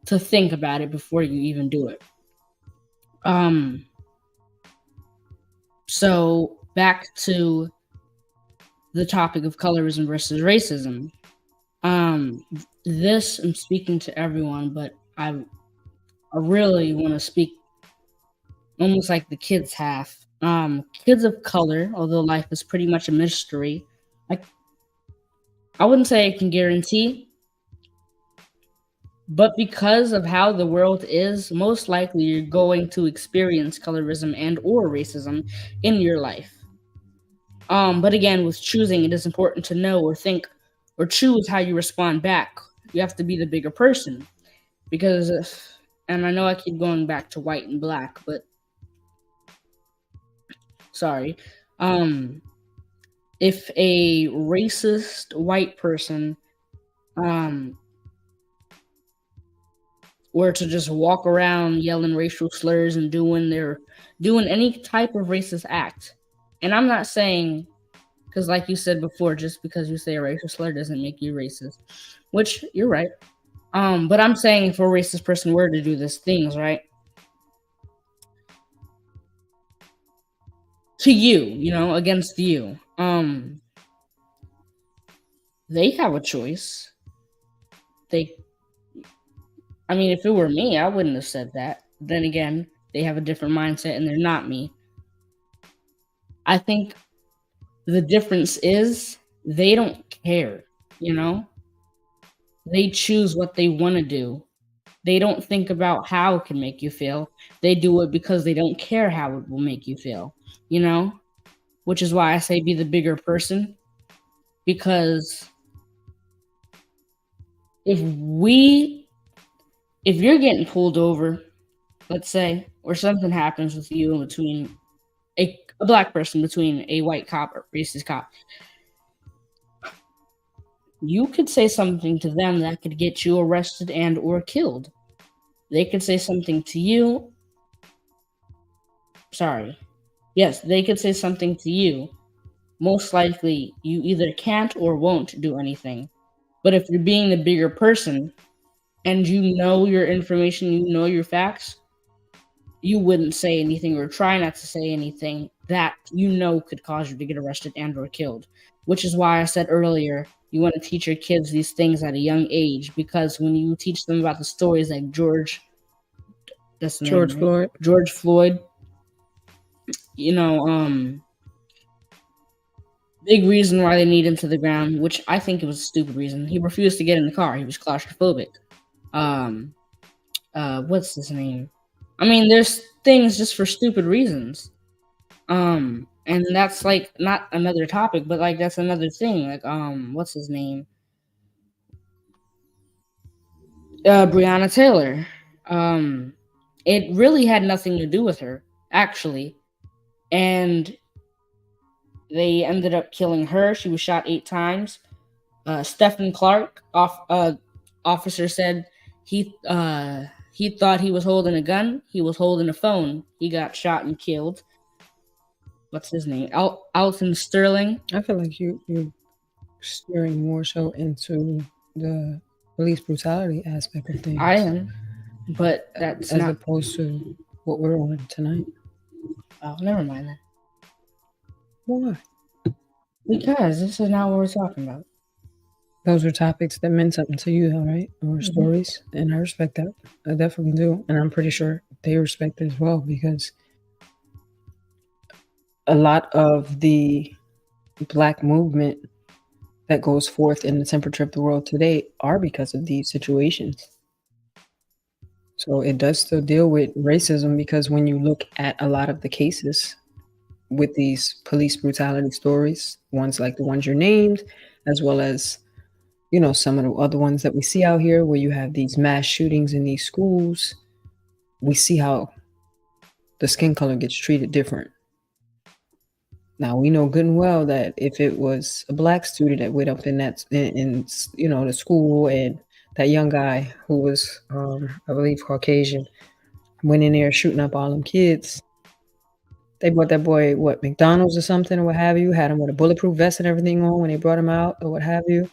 to think about it before you even do it. So back to the topic of colorism versus racism. This I'm speaking to everyone, but I really want to speak almost like the kids have. Kids of color, although life is pretty much a mystery, I wouldn't say I can guarantee, but because of how the world is, most likely you're going to experience colorism and or racism in your life. But again, with choosing, it is important to know or think or choose how you respond back. You have to be the bigger person because, and I know I keep going back to white and black, but sorry. If a racist white person were to just walk around yelling racial slurs and doing any type of racist act, and I'm not saying, because like you said before, just because you say a racial slur doesn't make you racist, which you're right. But I'm saying if a racist person were to do these things, right, to you, against you, they have a choice. I mean, if it were me, I wouldn't have said that. Then again, they have a different mindset and they're not me. I think the difference is they don't care, you know? They choose what they want to do. They don't think about how it can make you feel. They do it because they don't care how it will make you feel, you know? Which is why I say be the bigger person. Because if you're getting pulled over, let's say, or something happens with you in between a black person between a white cop or racist cop, you could say something to them that could get you arrested and or killed. They could say something to you. Sorry. Yes, they could say something to you. Most likely, you either can't or won't do anything. But if you're being the bigger person and you know your information, you know your facts, you wouldn't say anything or try not to say anything that you know could cause you to get arrested and or killed. Which is why I said earlier, you want to teach your kids these things at a young age, because when you teach them about the stories like George Floyd, you know, big reason why they need him to the ground, which I think it was a stupid reason. He refused to get in the car. He was claustrophobic. What's his name? I mean, there's things just for stupid reasons. And that's like not another topic, but like that's another thing. Like, what's his name? Breonna Taylor. It really had nothing to do with her, actually. And they ended up killing her. She was shot 8 times. Stephen Clark, officer, said he thought he was holding a gun. He was holding a phone. He got shot and killed. What's his name? Alton Sterling. I feel like you're steering more so into the police brutality aspect of things. I am, but that's as not opposed to what we're on tonight. Oh, never mind that. Why? Because this is not what we're talking about. Those are topics that meant something to you, though, right? Or stories, and I respect that. I definitely do, and I'm pretty sure they respect it as well, because a lot of the Black movement that goes forth in the temperature of the world today are because of these situations. So it does still deal with racism, because when you look at a lot of the cases with these police brutality stories, ones like the ones you're named, as well as, you know, some of the other ones that we see out here where you have these mass shootings in these schools, we see how the skin color gets treated different. Now, we know good and well that if it was a Black student that went up in you know, the school, and that young guy who was, I believe, Caucasian, went in there shooting up all them kids, they brought that boy, McDonald's or something, or what have you, had him with a bulletproof vest and everything on when they brought him out, or what have you.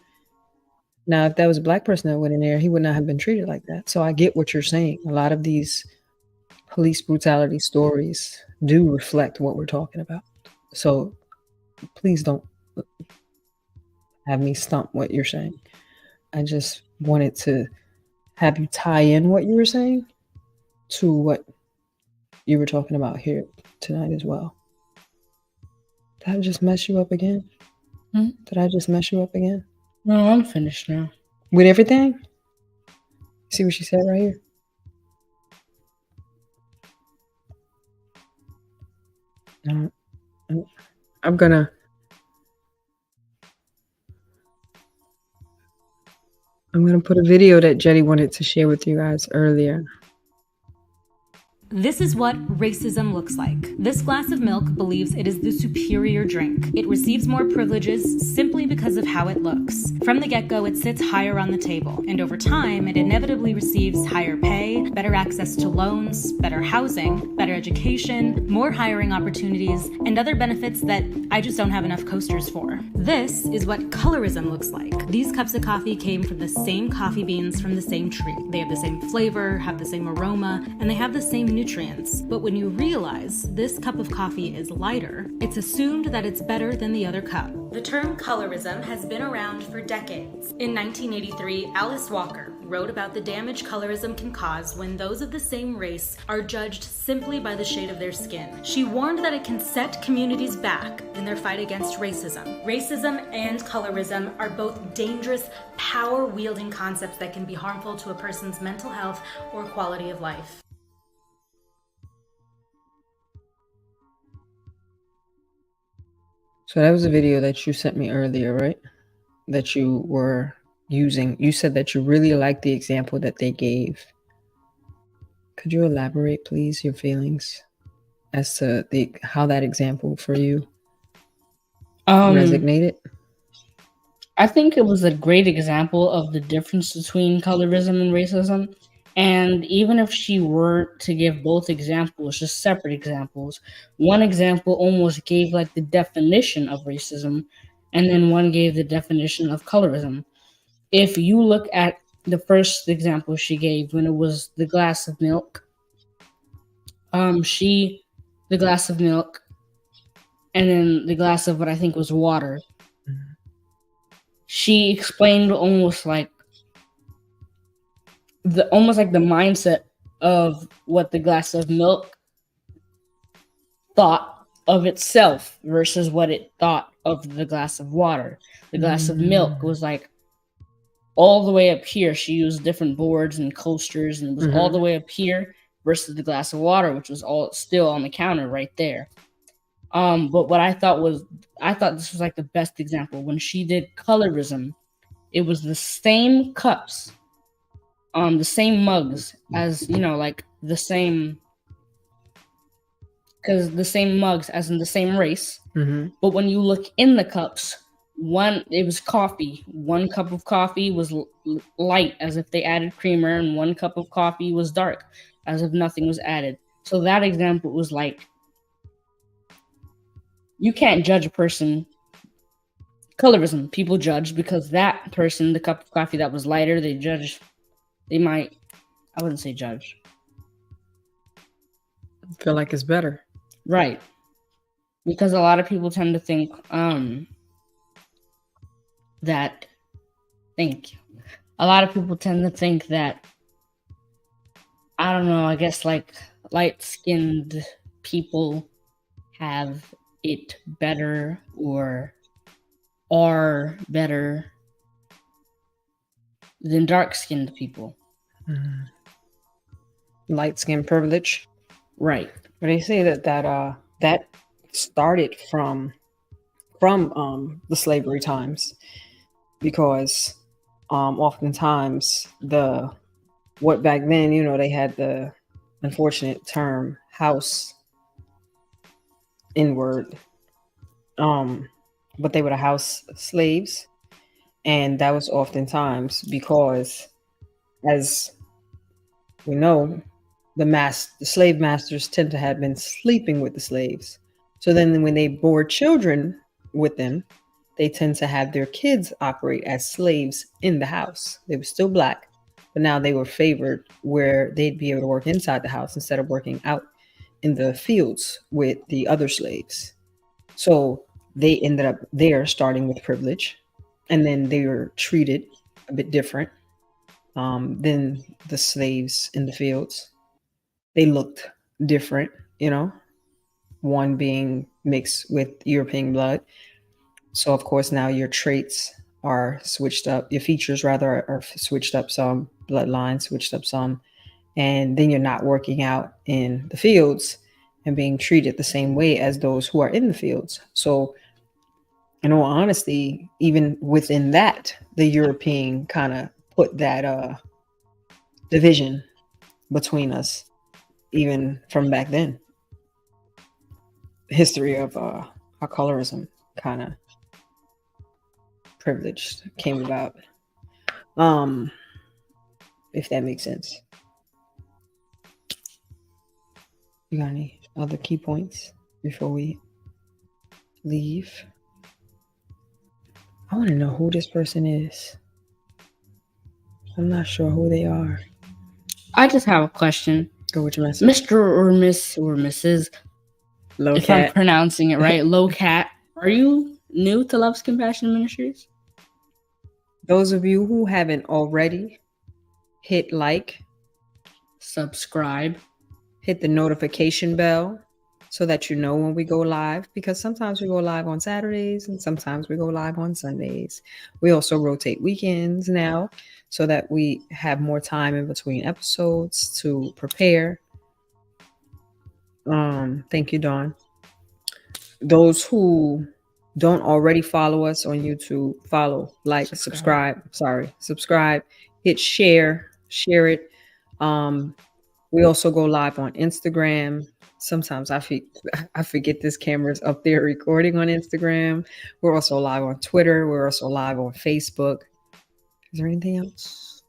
Now, if that was a Black person that went in there, he would not have been treated like that. So I get what you're saying. A lot of these police brutality stories do reflect what we're talking about. So please don't have me stump what you're saying. I just wanted to have you tie in what you were saying to what you were talking about here tonight as well. Did I just mess you up again? Did I just mess you up again? No, I'm finished now. With everything? See what she said right here? I'm gonna put a video that Jetty wanted to share with you guys earlier. This is what racism looks like. This glass of milk believes it is the superior drink. It receives more privileges simply because of how it looks. From the get-go, it sits higher on the table, and over time, it inevitably receives higher pay, better access to loans, better housing, better education, more hiring opportunities, and other benefits that I just don't have enough coasters for. This is what colorism looks like. These cups of coffee came from the same coffee beans from the same tree. They have the same flavor, have the same aroma, and they have the same nutrients. But when you realize this cup of coffee is lighter, it's assumed that it's better than the other cup. The term colorism has been around for decades. In 1983, Alice Walker wrote about the damage colorism can cause when those of the same race are judged simply by the shade of their skin. She warned that it can set communities back in their fight against racism. Racism and colorism are both dangerous, power-wielding concepts that can be harmful to a person's mental health or quality of life. So that was a video that you sent me earlier, right? That you were using. You said that you really liked the example that they gave. Could you elaborate, please, your feelings as to how that example for you resonated? I think it was a great example of the difference between colorism and racism. And even if she were to give both examples, just separate examples, one example almost gave like the definition of racism, and then one gave the definition of colorism. If you look at the first example she gave when it was the glass of milk, the glass of milk, and then the glass of what I think was water. She explained almost like the mindset of what the glass of milk thought of itself versus what it thought of the glass of water. The glass of milk was like all the way up here. She used different boards and coasters, and it was all the way up here versus the glass of water, which was all still on the counter right there. But what I thought this was like the best example. When she did colorism, it was the same cups, the same mugs as, like the same, because the same mugs as in the same race. But when you look in the cups, it was coffee. One cup of coffee was light, as if they added creamer, and one cup of coffee was dark, as if nothing was added. So that example was like, you can't judge a person. Colorism, people judge because that person, the cup of coffee that was lighter, they might, I wouldn't say judge. Feel like it's better. Right. Because a lot of people tend to think that, thank you. A lot of people tend to think that, I don't know, I guess like light-skinned people have it better or are better than dark-skinned people. Light-skin privilege. Right. But they say that started from the slavery times, because oftentimes what back then, they had the unfortunate term house inward, but they were the house slaves, and that was oftentimes because, as we know, the slave masters tend to have been sleeping with the slaves. So then when they bore children with them, they tend to have their kids operate as slaves in the house. They were still black, but now they were favored where they'd be able to work inside the house instead of working out in the fields with the other slaves. So they ended up there starting with privilege, and then they were treated a bit different than the slaves in the fields. They looked different, one being mixed with European blood. So of course now your traits are switched up, your features rather are switched up some, bloodlines switched up some, and then you're not working out in the fields and being treated the same way as those who are in the fields. So in all honesty, even within that, the European kind of put that division between us, even from back then. The history of how colorism kind of privileged came about, if that makes sense. You got any other key points before we leave? I want to know who this person is. I'm not sure who they are. I just have a question. Go with your message. Mr. or Miss or Mrs. Low if I'm cat. pronouncing it right, Low Cat. Are you new to Love's Compassion Ministries? Those of you who haven't already, hit like, Subscribe. hit the notification bell so that you know when we go live, because sometimes we go live on Saturdays and sometimes we go live on Sundays. We also rotate weekends now so that we have more time in between episodes to prepare. Thank you, Dawn. Those who don't already follow us on YouTube, follow, like, subscribe, hit share it. We also go live on Instagram. Sometimes I forget this camera's up there recording on Instagram. We're also live on Twitter. We're also live on Facebook. Is there anything else?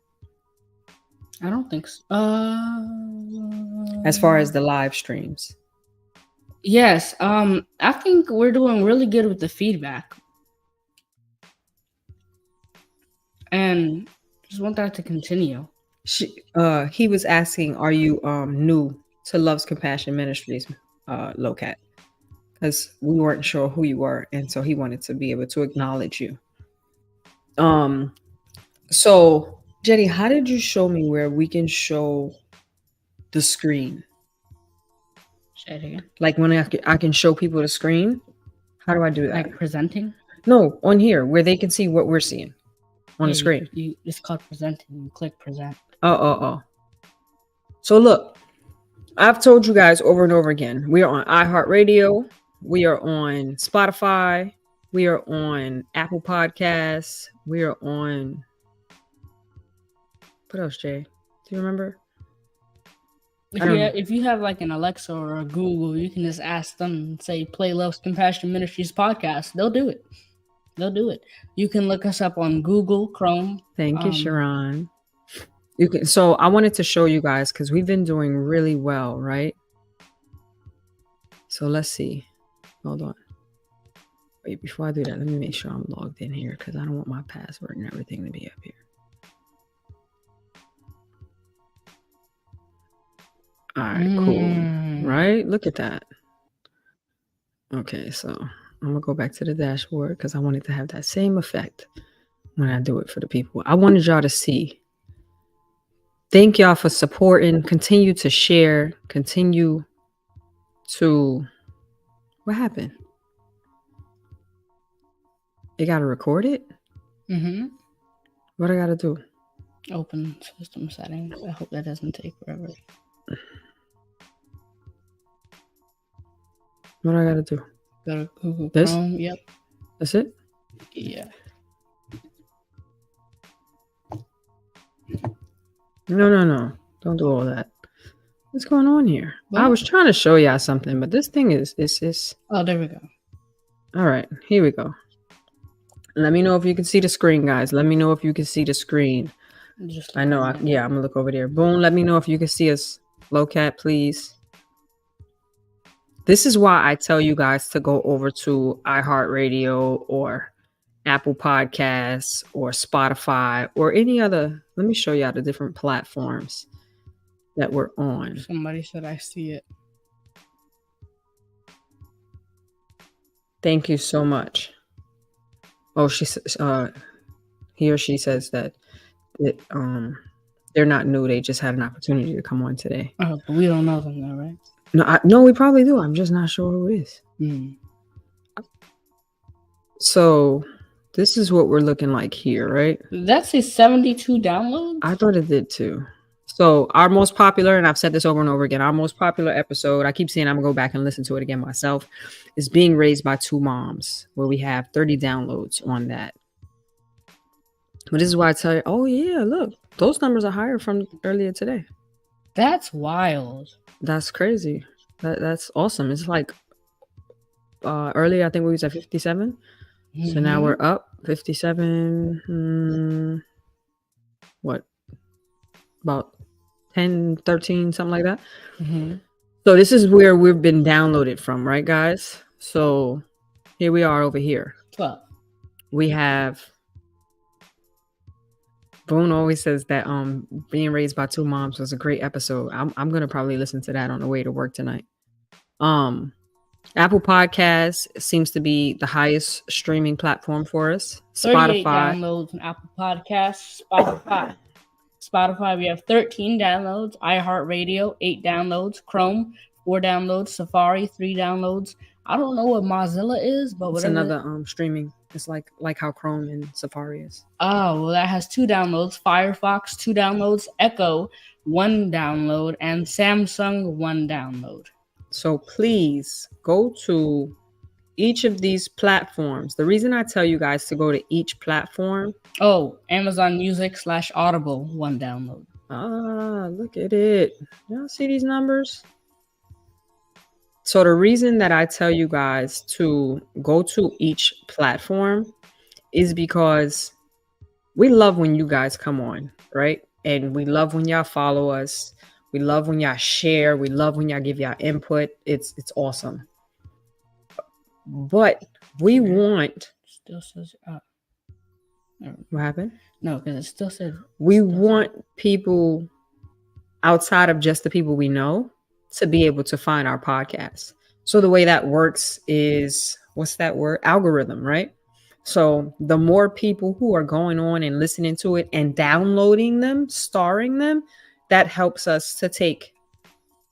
I don't think so. As far as the live streams. Yes, I think we're doing really good with the feedback. And just want that to continue. He was asking, are you new to Love's Compassion Ministries, Low Cat? Because we weren't sure who you were, and so he wanted to be able to acknowledge you. So Jenny, how did you show me where we can show the screen? Say it again. Like when I can show people the screen? How do I do that? Like presenting? No, on here where they can see what we're seeing on the screen. It's called presenting. You click present. Oh. So look, I've told you guys over and over again, we are on iHeartRadio, we are on Spotify, we are on Apple Podcasts, we are on, what else, Jay? Do you remember? If you have like an Alexa or a Google, you can just ask them and say, play Love's Compassion Ministries podcast. They'll do it. You can look us up on Google, Chrome. Thank you, Sharon. You can. So I wanted to show you guys because we've been doing really well, right? So let's see. Hold on. Wait, before I do that, let me make sure I'm logged in here because I don't want my password and everything to be up here. All right, cool. Right? Look at that. Okay, so I'm gonna go back to the dashboard because I wanted to have that same effect when I do it for the people. I wanted y'all to see. Thank y'all for supporting. Continue to share. Continue to. What happened? You gotta record it? Mm-hmm. What I gotta do? Open system settings. I hope that doesn't take forever. What do I gotta do? Go to Google This? Chrome. Yep. That's it? Yeah. No. Don't do all that. What's going on here? What? I was trying to show y'all something, but this thing is. Oh, there we go. All right, here we go. Let me know if you can see the screen, guys. Let me know if you can see the screen. I know. I'm gonna look over there. Boom. Let me know if you can see us. Low Cat, please. This is why I tell you guys to go over to iHeartRadio or Apple Podcasts or Spotify or any other. Let me show y'all the different platforms that we're on. Somebody said I see it. Thank you so much. Oh, he or she says that they're not new. They just had an opportunity to come on today. Oh, but we don't know them though, right? No, we probably do. I'm just not sure who it is. So this is what we're looking like here, right? That's a 72 downloads? I thought it did too. So our most popular, and I've said this over and over again, our most popular episode, I keep saying I'm going to go back and listen to it again myself, is Being Raised by Two Moms, where we have 30 downloads on that. But this is why I tell you, oh yeah, look, those numbers are higher from earlier today. That's wild. That's crazy. That's awesome. It's like earlier I think we was at 57. So now we're up 57. What? About 10, 13, something like that. So this is where we've been downloaded from, right, guys? So here we are over here. 12. We have Boone always says that being raised by two moms was a great episode. I'm gonna probably listen to that on the way to work tonight. Apple Podcasts seems to be the highest streaming platform for us. 38 Spotify. downloads on Apple Podcasts. Spotify, we have 13 downloads. iHeartRadio, 8 downloads. Chrome, 4 downloads. Safari, 3 downloads. I don't know what Mozilla is, but It's whatever. another streaming. It's like how Chrome and Safari is. Oh, well, that has 2 downloads. Firefox, 2 downloads. Echo, 1 download. And Samsung, 1 download. So please go to each of these platforms. The reason I tell you guys to go to each platform. Oh, Amazon Music / Audible, 1 download. Look at it. Y'all see these numbers? So the reason that I tell you guys to go to each platform is because we love when you guys come on, right? And we love when y'all follow us. We love when y'all share. We love when y'all give y'all input. It's awesome. But we want. Still says. What happened? No, because it still said. We want people outside of just the people we know to be able to find our podcast. So the way that works is, what's that word? Algorithm, right? So the more people who are going on and listening to it and downloading them, starring them, that helps us to take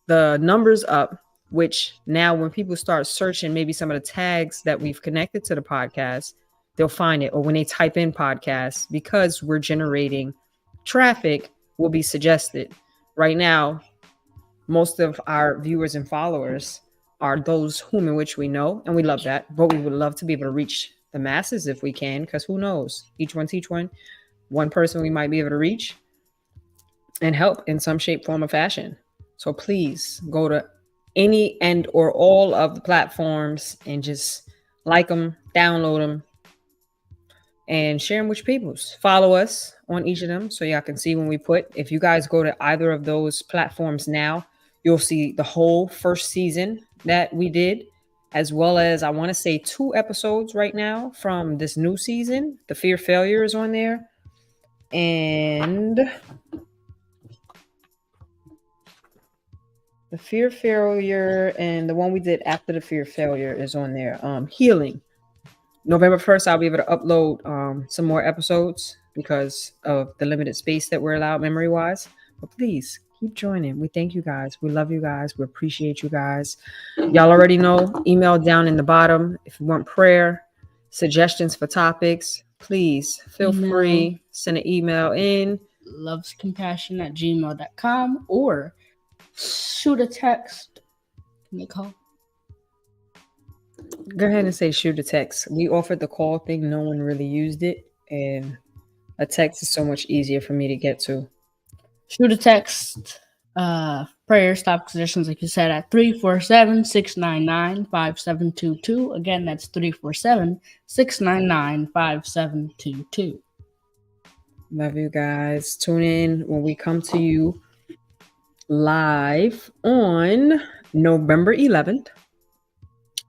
the numbers up, which now when people start searching maybe some of the tags that we've connected to the podcast, they'll find it. Or when they type in podcasts, because we're generating traffic, will be suggested. Right now, most of our viewers and followers are those whom in which we know, and we love that. But we would love to be able to reach the masses if we can, because who knows? Each one teach one. One person we might be able to reach and help in some shape, form, or fashion. So please go to any and or all of the platforms and just like them, download them, and share them with your peoples. Follow us on each of them so y'all can see when we put. If you guys go to either of those platforms now, you'll see the whole first season that we did, as well as I want to say 2 episodes right now from this new season. The Fear Failure is on there. And the Fear Failure and the one we did after the Fear Failure is on there. Healing. November 1st, I'll be able to upload some more episodes because of the limited space that we're allowed memory-wise. But please keep joining. We thank you guys. We love you guys. We appreciate you guys. Y'all already know, email down in the bottom. If you want prayer, suggestions for topics, please feel free. Send an email in. lovescompassion@gmail.com or shoot a text. Can they call? Go ahead and say shoot a text. We offered the call thing. No one really used it. And a text is so much easier for me to get to. Shoot a text. Prayer stop suggestions, like you said, at 347-699-5722. Again, that's 347-699-5722. Love you guys. Tune in when we come to you live on November 11th.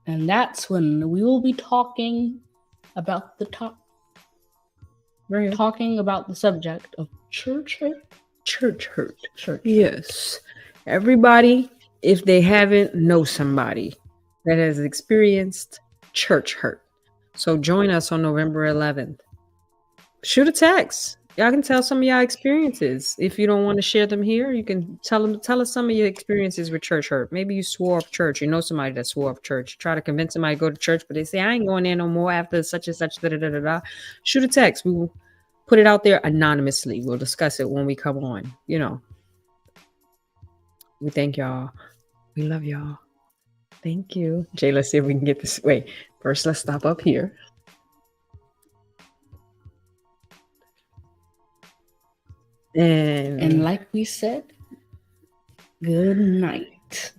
And that's when we will be talking about talking about the subject of church hurt. Church hurt. Yes. Everybody, if they haven't, know somebody that has experienced church hurt. So join us on November 11th. Shoot a text. Y'all can tell some of y'all experiences. If you don't want to share them here, you can tell us some of your experiences with church hurt. Maybe you swore off church. You know somebody that swore off church. Try to convince somebody to go to church, but they say, I ain't going there no more after such and such. Shoot a text. We will put it out there anonymously. We'll discuss it when we come on. You know. We thank y'all. We love y'all. Thank you. Jay, let's see if we can get this. Wait, first let's stop up here. And like we said, good night.